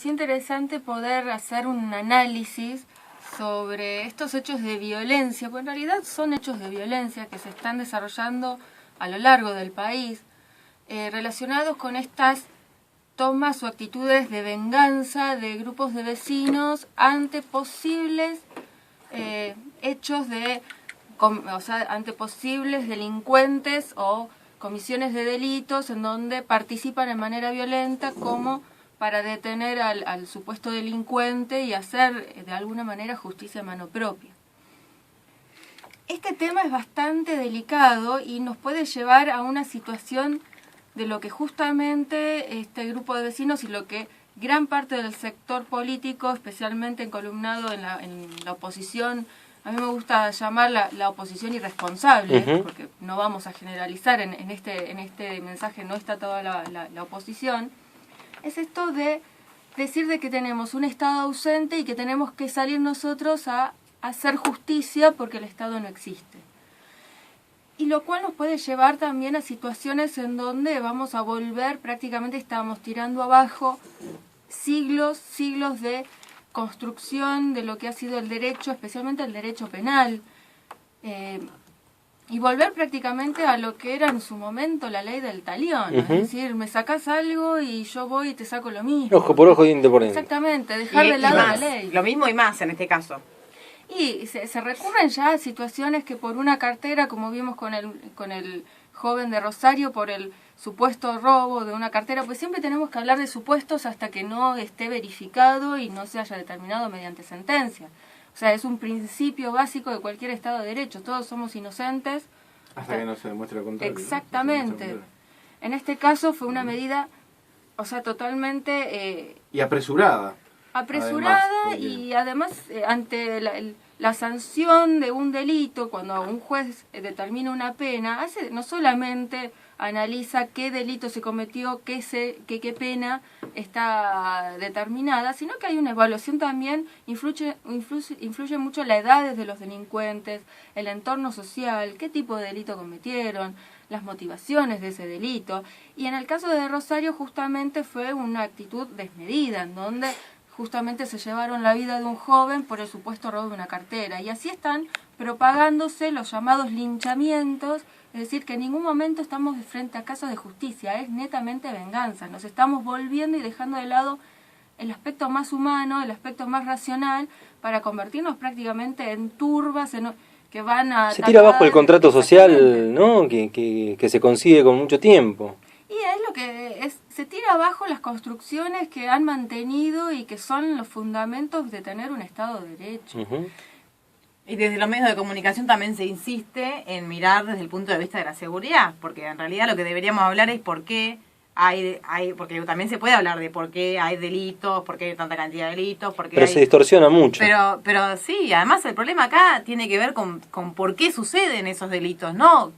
Es interesante poder hacer un análisis sobre estos hechos de violencia, porque en realidad son hechos de violencia que se están desarrollando a lo largo del país, relacionados con estas tomas o actitudes de venganza de grupos de vecinos ante posibles hechos de, ante posibles delincuentes o comisiones de delitos en donde participan de manera violenta como para detener al supuesto delincuente y hacer de alguna manera justicia a mano propia. Este tema es bastante delicado y nos puede llevar a una situación de lo que justamente este grupo de vecinos y lo que gran parte del sector político, especialmente encolumnado en la oposición, a mí me gusta llamar la oposición irresponsable, porque no vamos a generalizar, en este mensaje no está toda la oposición, es esto de decir de que tenemos un Estado ausente y que tenemos que salir nosotros a hacer justicia porque el Estado no existe. Y lo cual nos puede llevar también a situaciones en donde vamos a volver, prácticamente estamos tirando abajo siglos de construcción de lo que ha sido el derecho, especialmente el derecho penal, y volver prácticamente a lo que era en su momento la ley del talión, es decir, me sacás algo y yo voy y te saco lo mismo. Ojo por ojo, diente por diente. Exactamente, dejar de lado la ley. Lo mismo y más en este caso. Y se recurren ya a situaciones que por una cartera, como vimos con el joven de Rosario, por el supuesto robo de una cartera, pues siempre tenemos que hablar de supuestos hasta que no esté verificado y no se haya determinado mediante sentencia. O sea, es un principio básico de cualquier Estado de Derecho. Todos somos inocentes. Hasta que no se demuestre lo contrario. Exactamente. En este caso fue una medida, totalmente... y apresurada. Apresurada, además, y además ante la sanción de un delito, cuando un juez determina una pena, no solamente analiza qué delito se cometió, qué pena está determinada, sino que hay una evaluación también, influye mucho la edad de los delincuentes, el entorno social, qué tipo de delito cometieron, las motivaciones de ese delito. Y en el caso de Rosario justamente fue una actitud desmedida, en donde justamente se llevaron la vida de un joven por el supuesto robo de una cartera. Y así están propagándose los llamados linchamientos, es decir, que en ningún momento estamos frente a casos de justicia, es netamente venganza. Nos estamos volviendo y dejando de lado el aspecto más humano, el aspecto más racional, para convertirnos prácticamente en turbas, que van a... Se tira abajo el contrato social, ¿no? Que se consigue con mucho tiempo. Y es lo que se tira abajo las construcciones que han mantenido y que son los fundamentos de tener un Estado de Derecho. Y desde los medios de comunicación también se insiste en mirar desde el punto de vista de la seguridad, porque en realidad lo que deberíamos hablar es por qué porque también se puede hablar de por qué hay delitos, por qué hay tanta cantidad de delitos, pero se distorsiona mucho. Pero sí, además el problema acá tiene que ver con por qué suceden esos delitos, ¿no?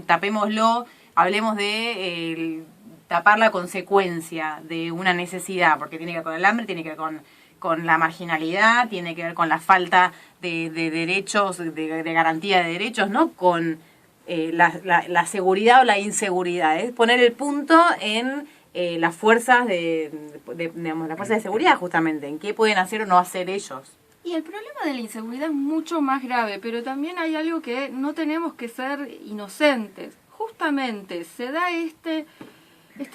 Tapémoslo, hablemos de tapar la consecuencia de una necesidad, porque tiene que ver con el hambre, tiene que ver con la marginalidad, tiene que ver con la falta de derechos, de garantía de derechos, no con la seguridad o la inseguridad. Es poner el punto en las fuerzas las fuerzas de seguridad, justamente, en qué pueden hacer o no hacer ellos. Y el problema de la inseguridad es mucho más grave, pero también hay algo que no tenemos que ser inocentes. Justamente se da este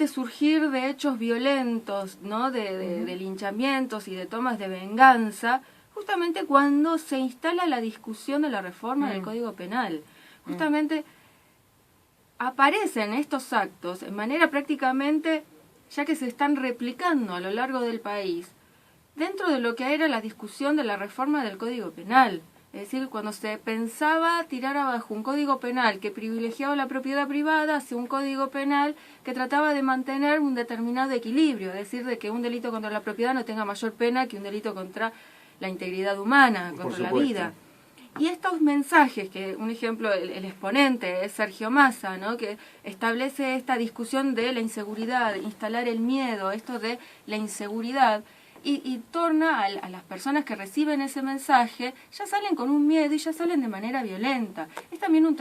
surgir de hechos violentos, ¿no? De linchamientos y de tomas de venganza, justamente cuando se instala la discusión de la reforma del Código Penal. Justamente aparecen estos actos en manera prácticamente, ya que se están replicando a lo largo del país, dentro de lo que era la discusión de la reforma del Código Penal. Es decir, cuando se pensaba tirar abajo un código penal que privilegiaba la propiedad privada hacia un código penal que trataba de mantener un determinado equilibrio, es decir, de que un delito contra la propiedad no tenga mayor pena que un delito contra la integridad humana, contra la vida. Y estos mensajes, que un ejemplo, el exponente es Sergio Massa, ¿no? Que establece esta discusión de la inseguridad, instalar el miedo, esto de la inseguridad, y torna a las personas que reciben ese mensaje, ya salen con un miedo y ya salen de manera violenta. Es también un